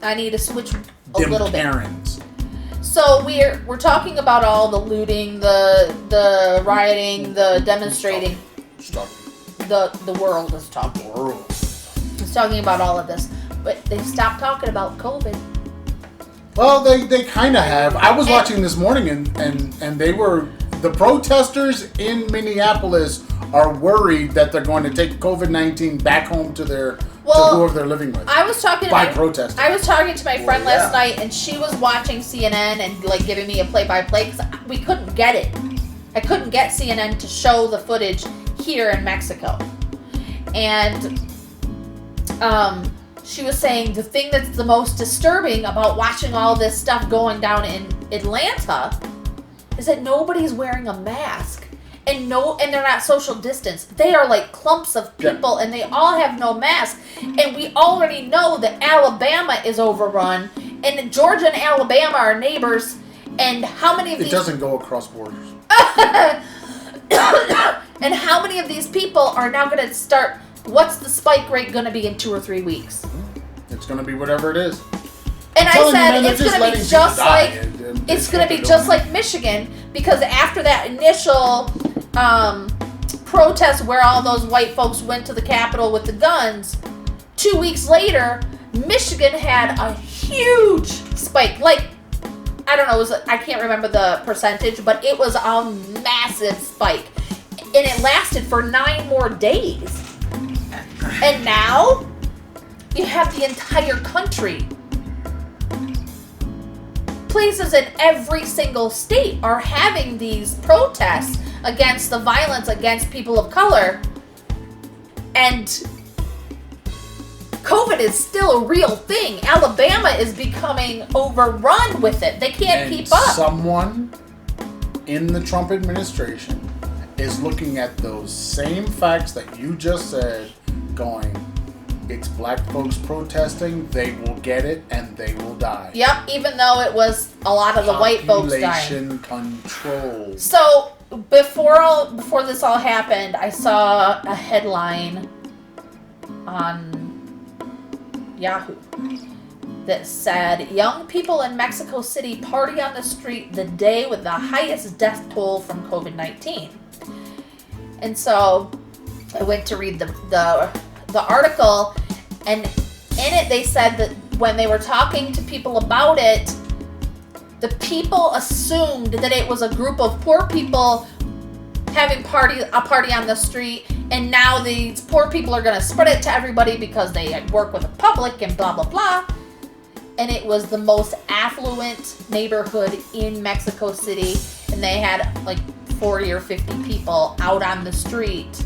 I need to switch a little bit. Karens. So we're talking about all the looting, the rioting, the demonstrating. The world is talking. The world. It's talking about all of this, but they stopped talking about COVID. Well, they kind of have. I was watching this morning, and they were, the protesters in Minneapolis are worried that they're going to take COVID-19 back home to whoever they're living with. I was talking to protesting. I was talking to my friend last night, and she was watching CNN and like giving me a play-by-play because we couldn't get it. I couldn't get CNN to show the footage here in Mexico, and she was saying the thing that's the most disturbing about watching all this stuff going down in Atlanta is that nobody's wearing a mask, and they're not social distance. They are like clumps of people, and they all have no mask. And we already know that Alabama is overrun, and Georgia and Alabama are neighbors. And how many of these? It doesn't go across borders. And how many of these people are now going to start? What's the spike rate going to be in 2 or 3 weeks? It's going to be whatever it is. And I said it's going to be just like it's going to be just like Michigan, because after that initial protest where all those white folks went to the Capitol with the guns, 2 weeks later, Michigan had a huge spike. Like, I don't know, I can't remember the percentage, but it was a massive spike. And it lasted for 9 more days. And now, you have the entire country. Places in every single state are having these protests against the violence against people of color. And COVID is still a real thing. Alabama is becoming overrun with it. They can't keep up. Someone in the Trump administration is looking at those same facts that you just said, going, it's black folks protesting, they will get it, and they will die. Yep, even though it was a lot of the white folks dying. Population control. So, before this all happened, I saw a headline on Yahoo that said, young people in Mexico City party on the street the day with the highest death toll from COVID-19. And so I went to read the article, and in it they said that when they were talking to people about it, the people assumed that it was a group of poor people having a party on the street, and now these poor people are going to spread it to everybody because they work with the public and blah, blah, blah. And it was the most affluent neighborhood in Mexico City, and they had like 40 or 50 people out on the street.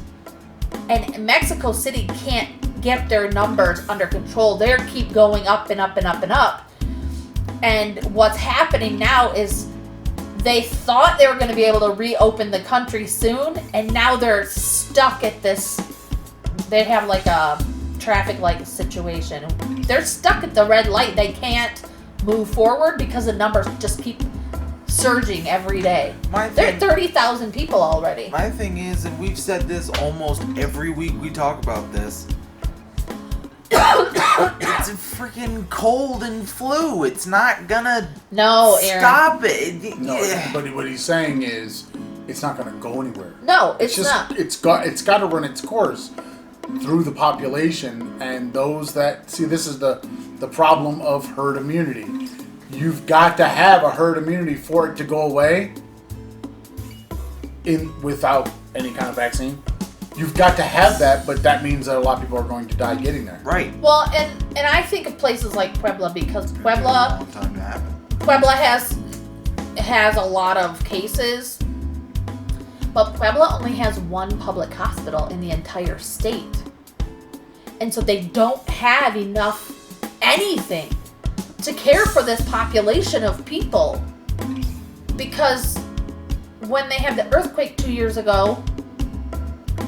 And Mexico City can't get their numbers under control. They keep going up and up and up and up. And what's happening now is they thought they were going to be able to reopen the country soon, and now they're stuck at this. They have like a traffic light situation. They're stuck at the red light. They can't move forward because the numbers just keep surging every day. There are 30,000 people already. My thing is, and we've said this almost every week we talk about this, it's a freaking cold and flu. It's not gonna stop it. No, but what he's saying is it's not gonna go anywhere. No, it's not. It's got to run its course through the population, and those that see, this is the problem of herd immunity. You've got to have a herd immunity for it to go away without any kind of vaccine. You've got to have that, but that means that a lot of people are going to die getting there. Right. Well, and I think of places like Puebla, because Puebla has a lot of cases, but Puebla only has one public hospital in the entire state. And so they don't have enough anything to care for this population of people, because when they had the earthquake 2 years ago,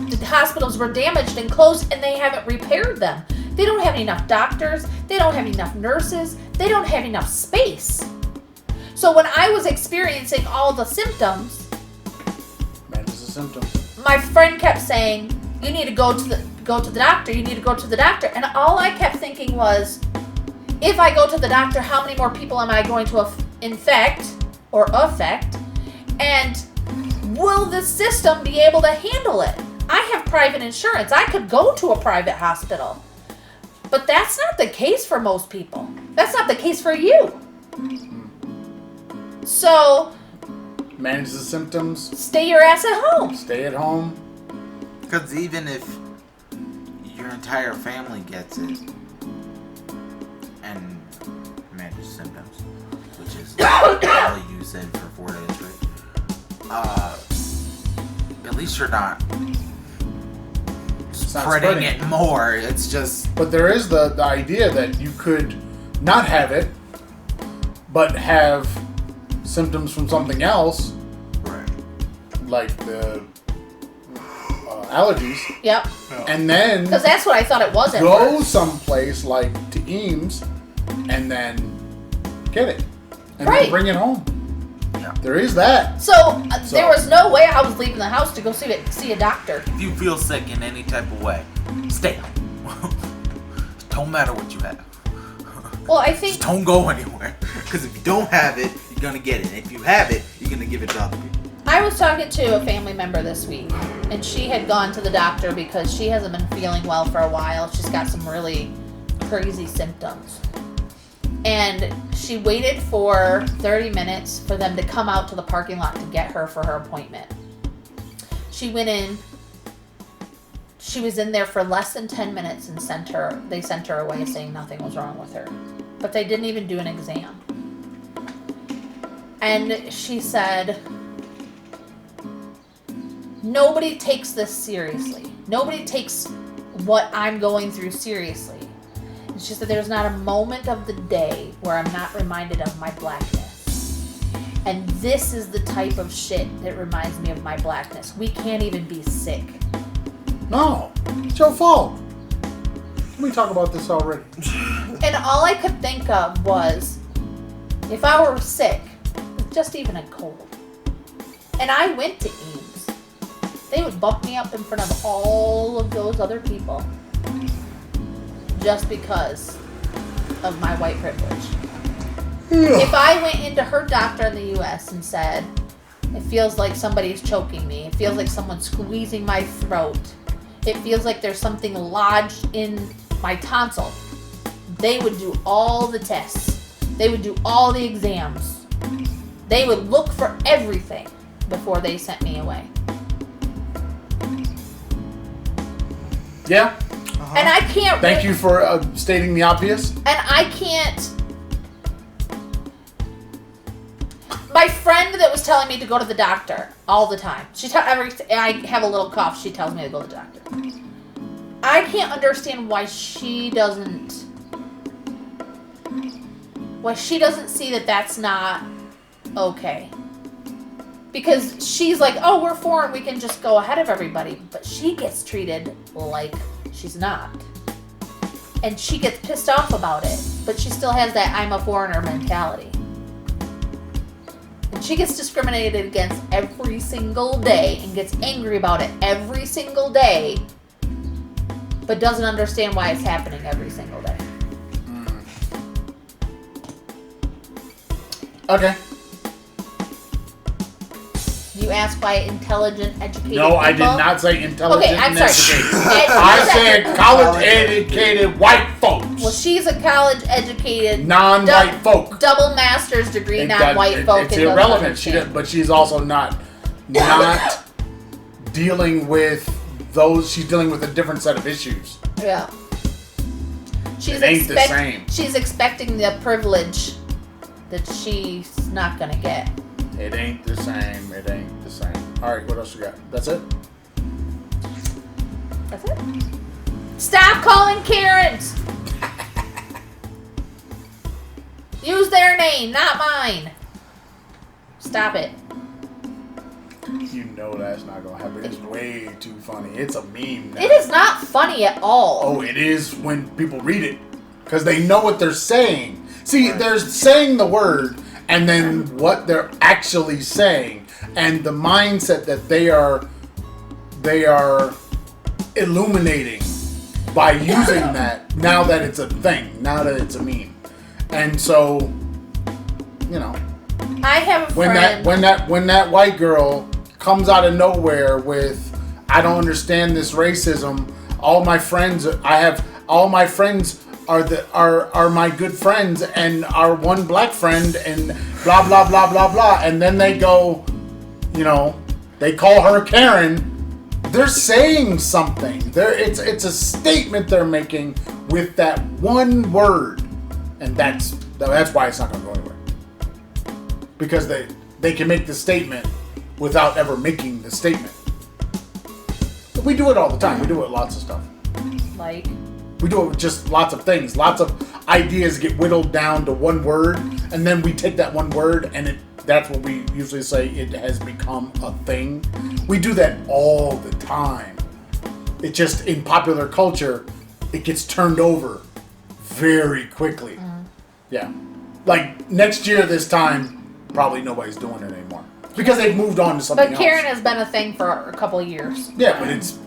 the hospitals were damaged and closed, and they haven't repaired them. They don't have enough doctors, they don't have enough nurses, they don't have enough space. So when I was experiencing all the symptoms, That is a symptom. my friend kept saying, you need to go to the doctor, you need to go to the doctor. And all I kept thinking was, if I go to the doctor, how many more people am I going to infect or affect? And will the system be able to handle it? I have private insurance. I could go to a private hospital. But that's not the case for most people. That's not the case for you. So, manage the symptoms. Stay your ass at home. Stay at home. Because even if your entire family gets it and manage symptoms, which is all you said for 4 days, right? At least you're not spreading it more. It's just... But there is the idea that you could not have it, but have symptoms from something else. Right. Like the allergies. Yep. And then... Because that's what I thought it was at go first. someplace like to Eames and then get it. And right. then bring it home. Yeah. There is that. So there was no way I was leaving the house to go see a doctor. If you feel sick in any type of way, stay home. Don't matter what you have. Well, I think... Just don't go anywhere. Because if you don't have it, you're going to get it. And if you have it, you're going to give it to other people. I was talking to a family member this week, and she had gone to the doctor because she hasn't been feeling well for a while. She's got some really crazy symptoms. And she waited for 30 minutes for them to come out to the parking lot to get her for her appointment. She went in. She was in there for less than 10 minutes and they sent her away saying nothing was wrong with her. But they didn't even do an exam. And she said, nobody takes this seriously. Nobody takes what I'm going through seriously. It's just that there's not a moment of the day where I'm not reminded of my blackness. And this is the type of shit that reminds me of my blackness. We can't even be sick. No, it's your fault. We talked about this already. And all I could think of was, if I were sick, with just even a cold, and I went to Eames, they would bump me up in front of all of those other people just because of my white privilege. If I went into her doctor in the U.S. and said, it feels like somebody's choking me, it feels like someone's squeezing my throat, it feels like there's something lodged in my tonsil, they would do all the tests. They would do all the exams. They would look for everything before they sent me away. Yeah. And I can't... Thank you for stating the obvious. And I can't... My friend that was telling me to go to the doctor all the time. I have a little cough. She tells me to go to the doctor. I can't understand why she doesn't see that that's not okay. Because she's like, oh, we're foreign, we can just go ahead of everybody. But she gets treated like she's not. And she gets pissed off about it. But she still has that I'm a foreigner mentality. And she gets discriminated against every single day and gets angry about it every single day. But doesn't understand why it's happening every single day. Okay. You asked why intelligent, educated No, people? I did not say intelligent. Okay, I'm and sorry. educated. I said college-educated white folks. Well, she's a college-educated, non-white folk. double master's degree, non-white folk. It's irrelevant. But she's also not dealing with those. She's dealing with a different set of issues. Yeah. It ain't the same. She's expecting the privilege that she's not gonna get. It ain't the same. It ain't the same. All right, what else you got? That's it? That's it. Stop calling Karens. Use their name, not mine. Stop it. You know that's not gonna happen. It's way too funny. It's a meme now. It is not funny at all. Oh, it is when people read it. Because they know what they're saying. See, they're saying the word and then what they're actually saying. And the mindset that they are illuminating by using that now that it's a thing. Now that it's a meme. And so, you know, I have a friend. When that white girl comes out of nowhere with, I don't understand this racism. All my friends are my good friends, and our one black friend, and blah blah blah blah blah. And then they go, you know, they call her Karen. They're saying something. It's a statement they're making with that one word, and that's why it's not going to go anywhere. Because they can make the statement without ever making the statement. We do it all the time. We do it with lots of stuff. Like? We do it with just lots of things. Lots of ideas get whittled down to one word, and then we take that one word, and that's what we usually say, it has become a thing. We do that all the time. It just, in popular culture, it gets turned over very quickly. Yeah. Like, next year this time, probably nobody's doing it anymore. Because they've moved on to something else. But Karen has been a thing for a couple of years. Yeah, but it's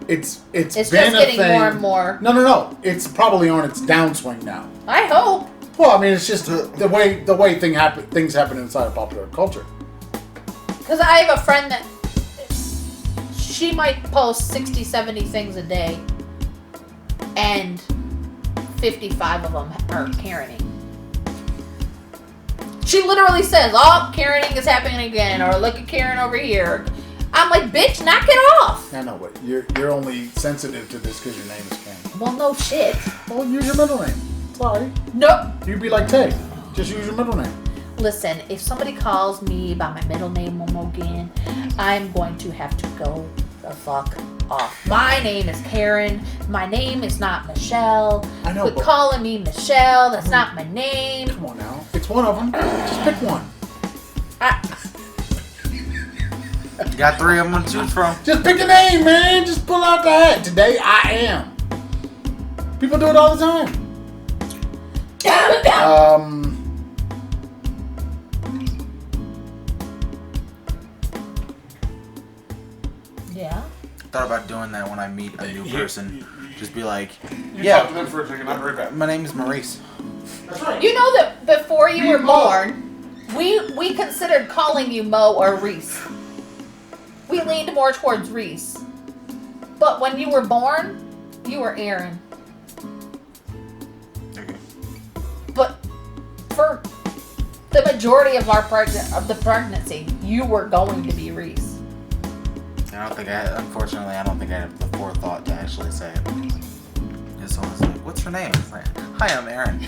been just a getting thing. more and more. No. It's probably on its downswing now. I hope. Well, I mean, it's just the way things happen inside of popular culture. Because I have a friend that she might post 60, 70 things a day, and 55 of them are Karening. She literally says, "Oh, Karening is happening again," or "Look at Karen over here." I'm like, "Bitch, knock it off." I know, but you're only sensitive to this because your name is Karen. Well, no shit. Well, use your middle name. Sorry. Nope. You'd be like Tay. Just use your middle name. Listen, if somebody calls me by my middle name again, I'm going to have to go the fuck off. My name is Karen. My name is not Michelle. I know. Quit calling me Michelle. That's not my name. Come on now. It's one of them. Just pick one. You got 3 of them to choose from. Just pick a name, man. Just pull out the hat. Today, I am. People do it all the time. Yeah. I thought about doing that when I meet a new person. Just be like, Talk to them for a second. I'll be right back. my name is Maurice. That's right. You know that before you were born, we considered calling you Mo or Reese. We leaned more towards Reese. But when you were born, you were Aaron. Okay. But for the majority of the pregnancy, you were going to be Reese. Unfortunately, I don't think I have the forethought to actually say it. Just someone's like, "What's your name?" It's like, "Hi, I'm Aaron."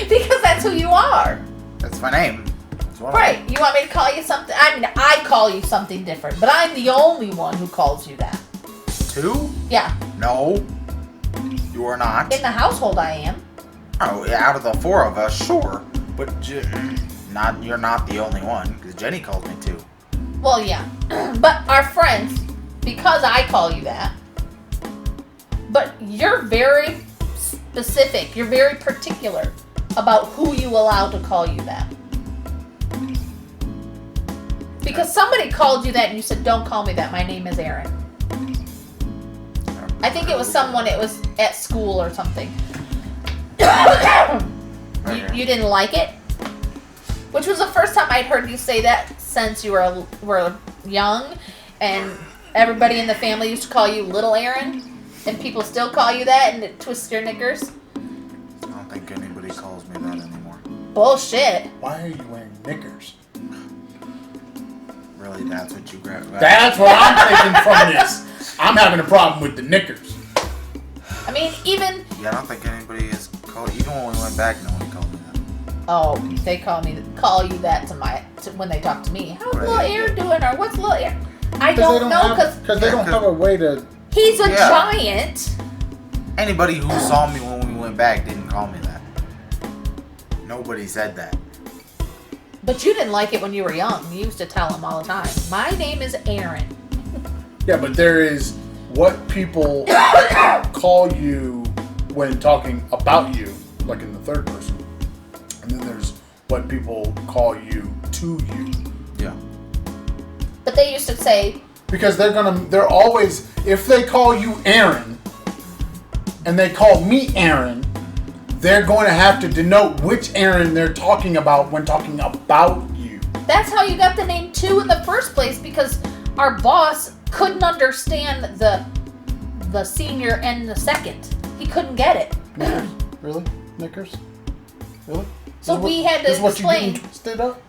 Because that's who you are. That's my name. Right. You want me to call you something? I mean, I call you something different, but I'm the only one who calls you that. 2? Yeah. No. You are not. In the household, I am. Oh, yeah, out of the 4 of us, sure. But you're not the only one, because Jenny calls me 2. Well, yeah. But our friends, because I call you that, but you're very specific. You're very particular about who you allow to call you that. Because somebody called you that and you said, "Don't call me that. My name is Aaron." I think it was someone, it was at school or something. You didn't like it? Which was the first time I'd heard you say that since you were young, and everybody in the family used to call you Little Aaron, and people still call you that, and it twists your knickers. I don't think anybody calls me that anymore. Bullshit. Why are you wearing knickers? Really, that's what you grab? That's what I'm taking from this. I'm having a problem with the knickers. I mean, even... Yeah, I don't think anybody is called... Even when we went back, no one called me that. Oh, they call you that when they talk to me. How's Little Aaron doing? Or what's Little Aaron? I don't know, because they don't have a way to... He's a giant. Anybody who saw me when we went back didn't call me that. Nobody said that. But you didn't like it when you were young. You used to tell him all the time, "My name is Aaron." Yeah, but there is what people call you when talking about you, like in the third person. And then there's what people call you to you. Yeah. But they used to say... Because they're always, if they call you Aaron, and they call me Aaron, they're going to have to denote which Aaron they're talking about when talking about you. That's how you got the name 2 in the first place, because our boss couldn't understand the senior and the second. He couldn't get it. Knickers? Really? Knickers? Really? So we had to this is what explain. You getting twisted up?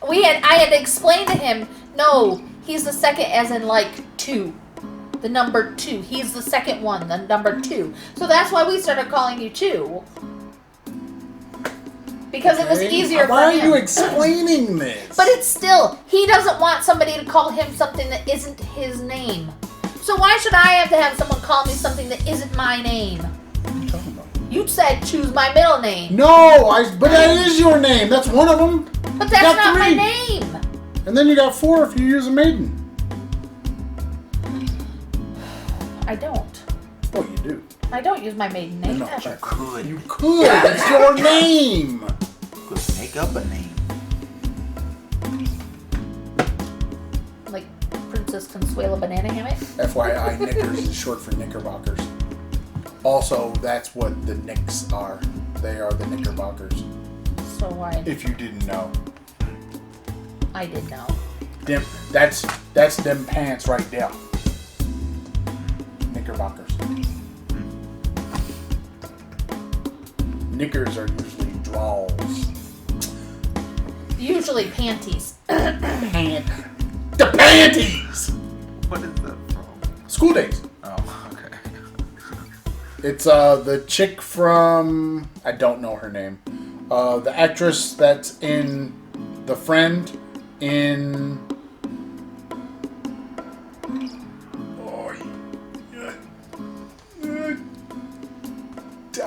I had to explain to him, no, he's the second as in like 2. The number 2. He's the second one, the number 2. So that's why we started calling you 2. Because it was easier for him. Why are you explaining this? But it's still, he doesn't want somebody to call him something that isn't his name. So why should I have to have someone call me something that isn't my name? What are you talking about? You said choose my middle name. No, but that is your name. That's one of them. But that's not my name. And then you got 4 if you use a maiden. I don't. Oh, you do. I don't use my maiden name ever. You could. You could. It's your name. Could make up a name. Like Princess Consuela Banana Hammock. FYI, knickers is short for knickerbockers. Also, that's what the Knicks are. They are the knickerbockers. So why? If you didn't know. I did know. That's them pants right there. Knickerbockers. Knickers are usually draws. Usually panties. The panties! What is that from? School Days. Oh, okay. It's the chick from, I don't know her name. The actress that's in The Friend in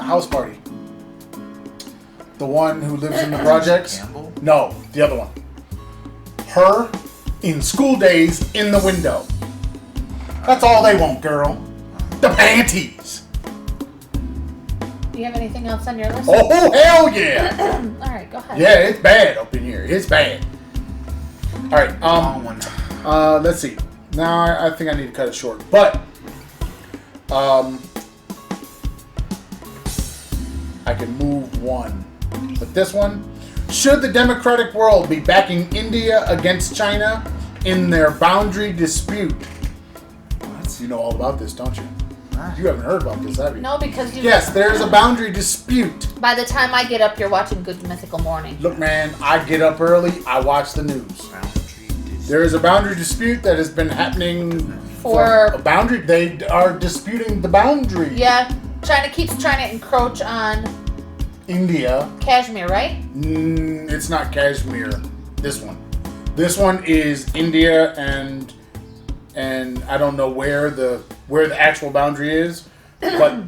House Party. The one who lives in the projects? Campbell? No, the other one. Her in School Days in the window. That's all they want, girl. The panties. Do you have anything else on your list? Oh, hell yeah. Alright, go ahead. Yeah, it's bad up in here. It's bad. Alright, let's see. Now I think I need to cut it short. But I can move one. But this one, should the democratic world be backing India against China in their boundary dispute? What? You know all about this, don't you? You haven't heard about this, have you? No, because you... Yes, there's a boundary dispute. By the time I get up, you're watching Good Mythical Morning. Look, man, I get up early, I watch the news. There is a boundary dispute that has been happening For a boundary. They are disputing the boundary. Yeah, China keeps trying to encroach on India. Kashmir, right? It's not Kashmir. This one. This one is India and I don't know where the actual boundary is, but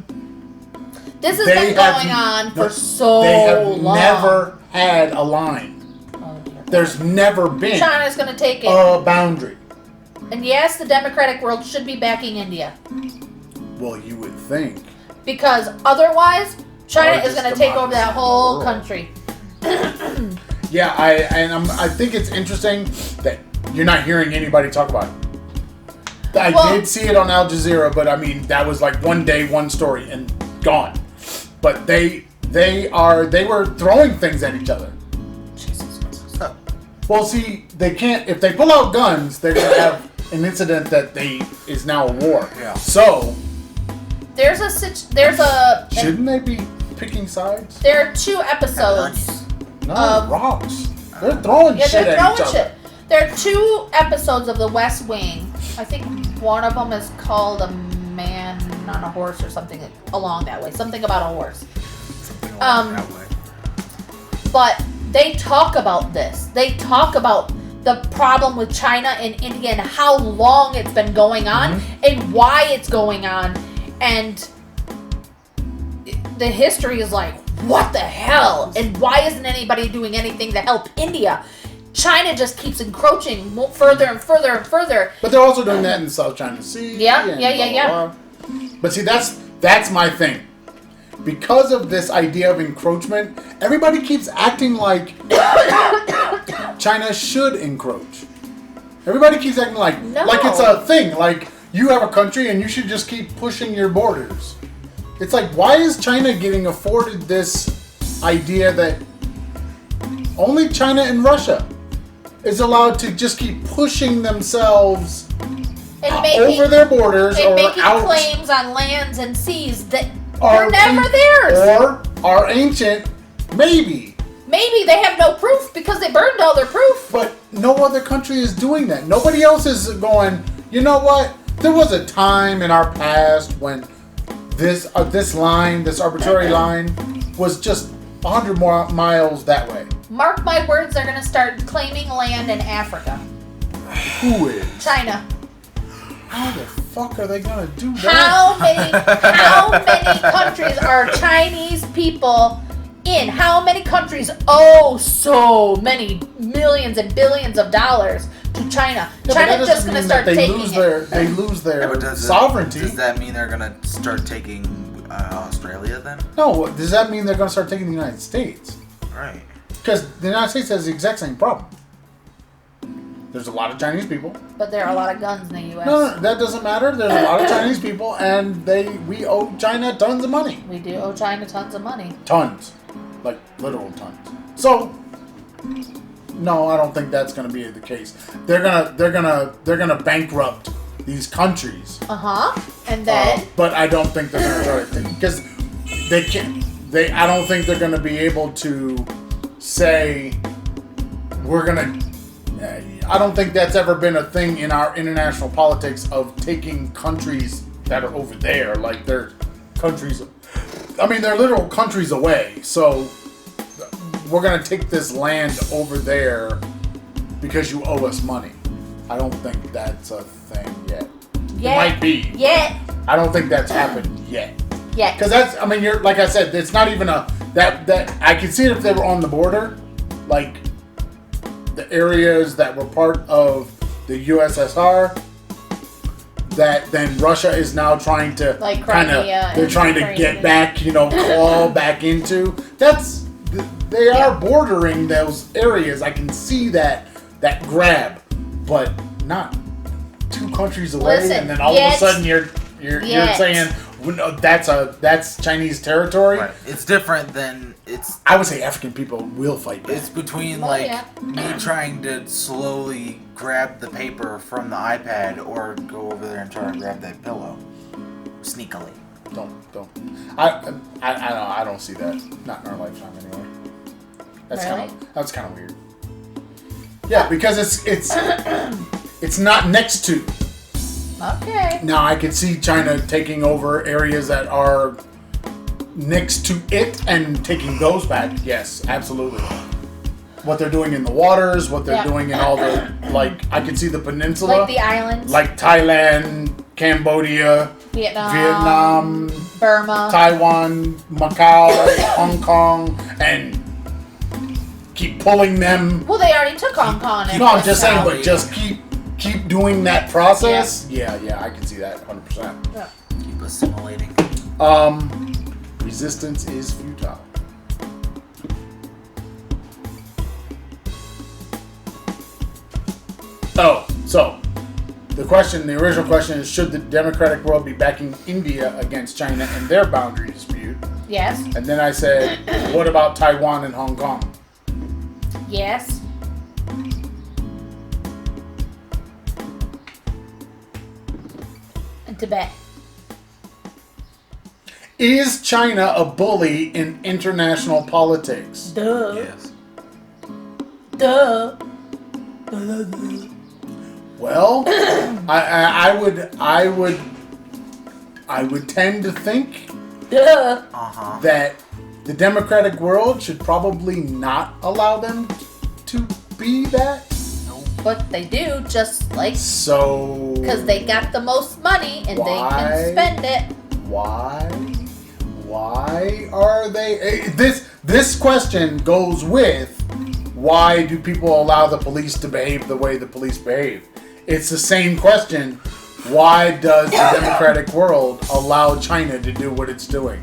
this has been going on for so long. They have never had a line. There's never been China's going to take it. A boundary. And yes, the democratic world should be backing India. Well, you would think. Because otherwise, China is Largest going to take over that whole democracy country. Yeah, I think it's interesting that you're not hearing anybody talk about it. I did see it on Al Jazeera, but I mean that was like one day, one story, and gone. But they were throwing things at each other. Jesus, what's up? Well, see, they can't. If they pull out guns, they're gonna have an incident that is now a war. Yeah. So shouldn't they be picking sides? There are 2 episodes. No, rocks. They're throwing shit at each other. There are 2 episodes of The West Wing. I think one of them is called A Man on a Horse or something along that way. Something about a horse. Something along that way. But they talk about this. They talk about the problem with China and India and how long it's been going on and why it's going on. And the history is like, what the hell? And why isn't anybody doing anything to help India? China just keeps encroaching further and further and further. But they're also doing that in the South China Sea. Yeah. But see, that's my thing. Because of this idea of encroachment, everybody keeps acting like China should encroach. Everybody keeps acting like it's a thing. Like you have a country and you should just keep pushing your borders. It's like, why is China getting afforded this idea that only China and Russia is allowed to just keep pushing themselves over their borders and or making out, claims on lands and seas that are are never theirs. or are ancient, maybe. Maybe they have no proof because they burned all their proof. But no other country is doing that. Nobody else is going, you know what? There was a time in our past when this arbitrary line, was just 100 more miles that way. Mark my words, they're going to start claiming land in Africa. Who is? China. How the fuck are they gonna do that? How many countries are Chinese people in? How many countries owe so many millions and billions of dollars to China? Yeah, China's just going to start taking it. They lose their but sovereignty. Does that mean they're gonna start taking Australia then? No, does that mean they're gonna start taking the United States? Right. Because the United States has the exact same problem. There's a lot of Chinese people. But there are a lot of guns in the U.S. No, that doesn't matter. There's a lot of Chinese people, and we owe China tons of money. We do owe China tons of money. Tons, like literal tons. So, no, I don't think that's going to be the case. They're gonna bankrupt these countries. And then. But I don't think they're going to try to, because they can't. I don't think they're going to be able to say we're going to. I don't think that's ever been a thing in our international politics of taking countries that are over there, like they're countries. I mean, they're literal countries away. So we're gonna take this land over there because you owe us money. I don't think that's a thing yet. It might be. Yet. I don't think that's happened yet. Yeah. Because that's. I mean, you're like I said. It's not even a that. I could see it if they were on the border, like. The areas that were part of the USSR, that then Russia is now trying to like Crimea, they're trying to get back, claw back into. They are bordering those areas. I can see that grab, but not two countries away, Listen, and then all of a sudden you're saying that's Chinese territory. Right. It's different than I would say African people will fight back. It's between me trying to slowly grab the paper from the iPad or go over there and try to grab that pillow sneakily. Don't. I don't see that. Not in our lifetime anyway. That's kind of weird. Yeah, because it's not next to. Okay. Now I could see China taking over areas that are next to it and taking those back. Yes, absolutely. What they're doing in the waters, what they're doing in all the, I could see the peninsula. Like the islands. Like Thailand, Cambodia, Vietnam, Burma, Taiwan, Macau, Hong Kong, and keep pulling them. Well, they already took Hong Kong. No, I'm just saying, but just keep doing that process. Yeah, I can see that 100%. Yeah. Keep assimilating. Resistance is futile. Oh, so the original question is, should the democratic world be backing India against China in their boundary dispute? Yes. And then I said, what about Taiwan and Hong Kong? Yes. And Tibet. Is China a bully in international politics? Duh. Yes. Duh. Well, I would tend to think that the democratic world should probably not allow them to be that. But they do, just like so. Because they got the most money and they can spend it. Why are they? This question goes with, why do people allow the police to behave the way the police behave? It's the same question. Why does the democratic world allow China to do what it's doing?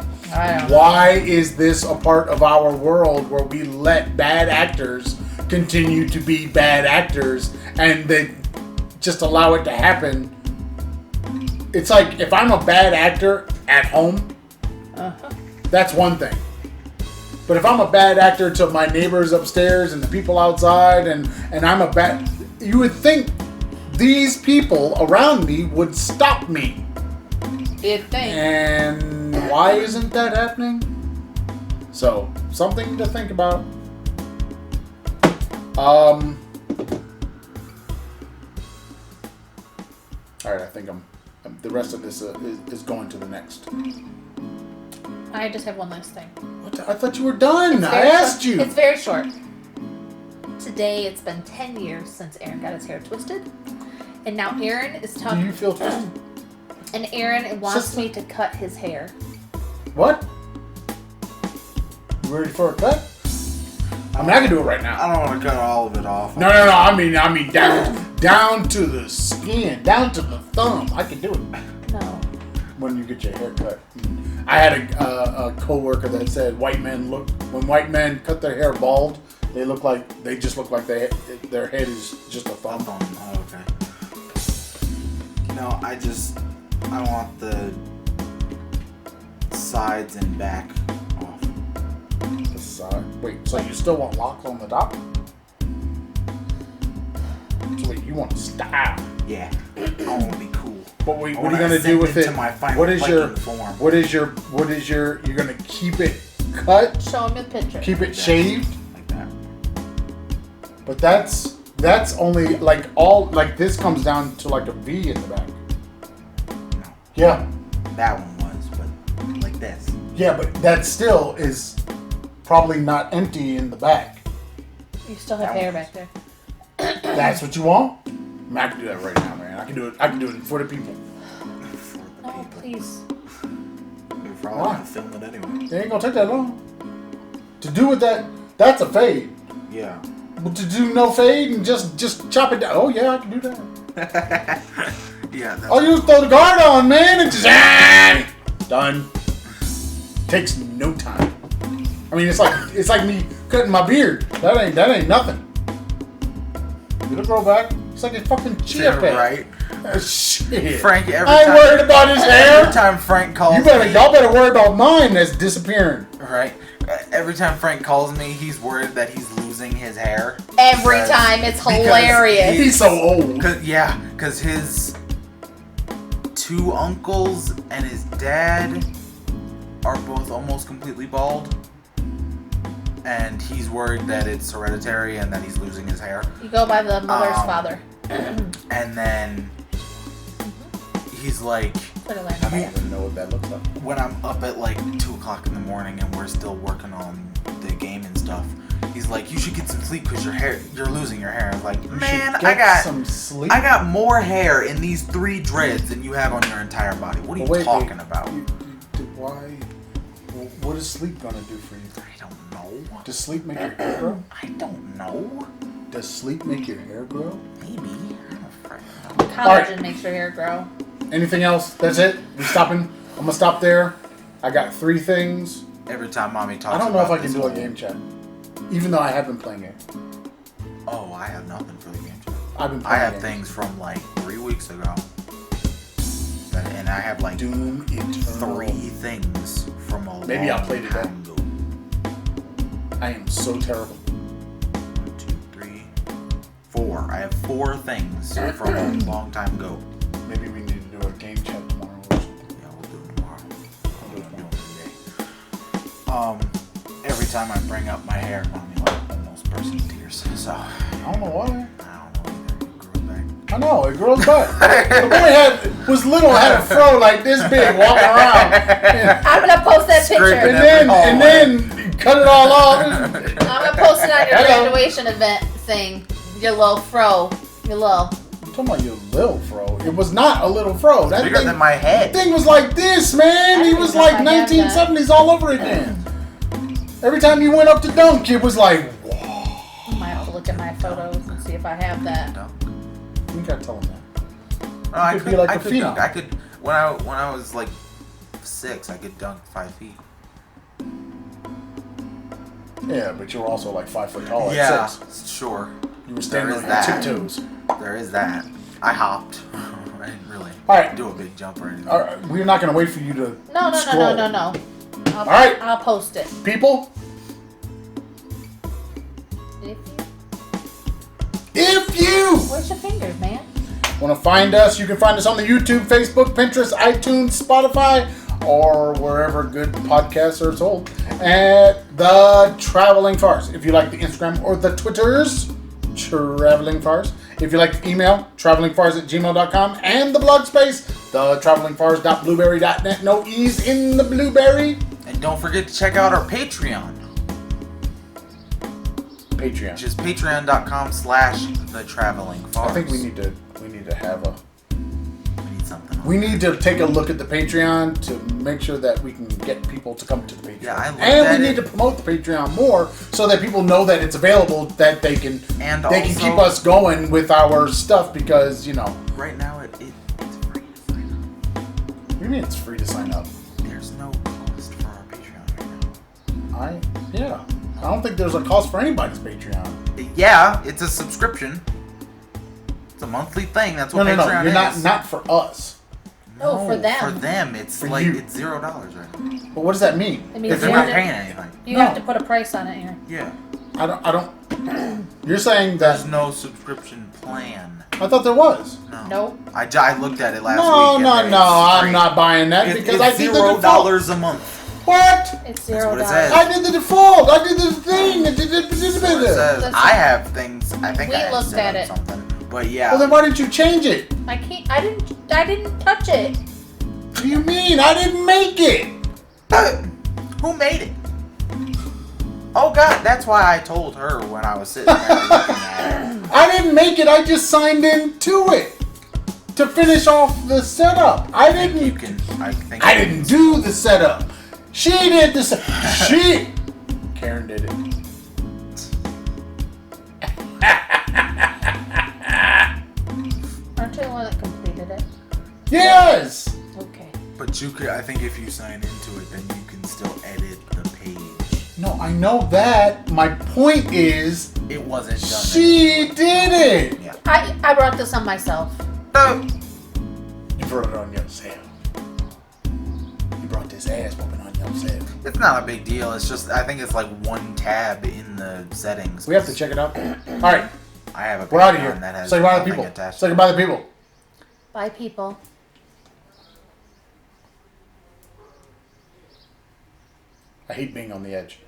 Why is this a part of our world where we let bad actors continue to be bad actors and they just allow it to happen? It's like, if I'm a bad actor at home Uh-huh. That's one thing. But if I'm a bad actor to my neighbors upstairs and the people outside, and I'm a bad, you would think these people around me would stop me. You'd think. And why isn't that happening? So, something to think about. Alright, I think the rest of this is going to the next. I just have one last thing. What I thought you were done. I asked you. It's very short. Today, it's been 10 years since Aaron got his hair twisted. And now Aaron is talking. Do you feel twisted? And Aaron wants me to cut his hair. What? You ready for a cut? I mean, I can do it right now. I don't want to cut all of it off. No. I mean down to the skin, down to the thumb. I can do it. No. When you get your hair cut. I had a coworker that said when white men cut their hair bald, they just look like their head is just a thumb. Oh, okay. No, I want the sides and back off. The side. Wait, so you still want locks on the top? So wait, you want style? Yeah, I want to be cool. But wait, what are you gonna do with it? What is your? You're gonna keep it cut? Show him the picture. Keep it shaved? Like that. But that's only this comes down to like a V in the back. No. Yeah. That one was, but like this. Yeah, but that still is probably not empty in the back. You still have hair back there. That's what you want? I mean, I can do that right now, man. I can do it for the people. Oh, please. We're probably gonna film it anyway. It ain't gonna take that long. To do with that's a fade. Yeah. But to do no fade and just chop it down. Oh yeah, I can do that. Yeah. That's All you throw the guard on, man, and just done. Takes no time. I mean, it's like me cutting my beard. That ain't nothing. It'll grow back. It's like a fucking chia pet. Right. Shit. Frank, I ain't worried about his hair. Every time Frank calls Y'all better worry about mine that's disappearing. Right. Every time Frank calls me, he's worried that he's losing his hair. Every time. It's hilarious. He's so old. Because his two uncles and his dad are both almost completely bald. And he's worried that it's hereditary and that he's losing his hair. You go by the mother's father. And then he's like, I don't even know what that looks like. when I'm up at like 2 o'clock in the morning and we're still working on the game and stuff, he's like, you should get some sleep because you're losing your hair. I'm like, man, I got some sleep. I got more hair in these 3 dreads than you have on your entire body. What are you talking about? Why? What is sleep gonna do for you? I don't know. Does sleep make your hair grow? I don't know. Does sleep make your hair grow? Maybe. I'm afraid. Collagen makes your hair grow. Anything else? That's it? We're stopping? I'm gonna stop there. I got 3 things. Every time mommy talks I don't know if about I can this do a whole- game chat. Even though I have been playing it. Oh, I have nothing for the game chat. I've been I playing have games. things from like 3 weeks ago. And I have like Doom Eternal. 3 things from a Maybe long I'll play today. time ago. I am so terrible. 1, 2, 3, 4. I have 4 things from a long time ago. Maybe we need to do a game chat tomorrow or something. Yeah, we'll do it tomorrow. We'll do it today. Every time I bring up my hair, mommy almost bursts into tears. So I don't know why. I don't know either. It grew back. I know, it grows back. The boy was little, had a fro like this big, walking around. I'm gonna post that picture. Scraping And then cut it all off. I'm gonna post it on your graduation event thing. Your little fro. Your little. I'm talking about your little fro. It was not a little fro. That Bigger than my head. thing was like this, man. He was like 1970s all over again. Every time you went up to dunk, it was like, whoa. I might have to look at my photos and see if I have that. You gotta tell him that. No, I could could be like I a could phenom. dunk. I could when I was like 6, I could dunk 5 feet. Yeah, but you were also like 5 foot tall Yeah, at 6. sure. You were standing on There is your that. tiptoes. There is that. I hopped. I didn't really All right. do a big jump or anything. All right, we're not gonna wait for you to No. scroll. No. All right. I'll post it. People, if you Where's your fingers, man? want to find us, you can find us on the YouTube, Facebook, Pinterest, iTunes, Spotify, or wherever good podcasts are sold. At The Traveling Farce. If you like the Instagram or the Twitters, Traveling Farce. If you like the email, travelingfarce@gmail.com. And the blog space, thetravelingfarce.blueberry.net. No E's in the blueberry. And don't forget to check out our Patreon. Patreon. Which is patreon.com/thetravelingfarce. I think we need to have a... We need something. We need to take a look at the Patreon to make sure that we can get people to come to the Patreon. Yeah, I looked and at we it. need to promote the Patreon more so that people know that it's available, that they can And can also- keep us going with our stuff because, you know. Right now, it's free to sign What do you mean it's free to sign up? up. There's no cost for our Patreon right now. I don't think there's a cost for anybody's Patreon. Yeah, it's a subscription. It's a monthly thing. That's what No. Patreon You're is. not for us. No, for them. For them, it's For like you. it's $0 right now. But what does that mean? It means If they're you not have paying to, anything. you No. have to put a price on it here. Yeah. I don't. You're saying that? There's no subscription plan. I thought there was. No. Nope. I looked at it last No, week. no, and no. it's free. I'm not buying that because I It's did the default. $0 a month. What? It's That's what it $0. says. I did the default. I did the thing. That's what it says. Listen. I have things. I think We I had looked set at up it. something. But yeah. Well, then why didn't you change it? I can't. I didn't touch it. What do you mean? I didn't make it. Who made it? Oh God, that's why I told her when I was sitting there looking at it. I didn't make it. I just signed into it to finish off the setup. I didn't. I didn't do the setup. She did the setup. Karen did it. Aren't you the one that completed it? Yes. Okay. But you could. I think if you sign into it, then you can still edit the page. No, I know that. My point is, It wasn't done. she did it. Yeah. I brought this on myself. You brought it on yourself. You brought this ass whooping on yourself. It's not a big deal. It's just I think it's like one tab in the settings. We have to check it out. All right, I have a we're out of Patreon here. that has Say goodbye to the nothing people. attached. Say goodbye to the people. Bye, people. I hate being on the edge.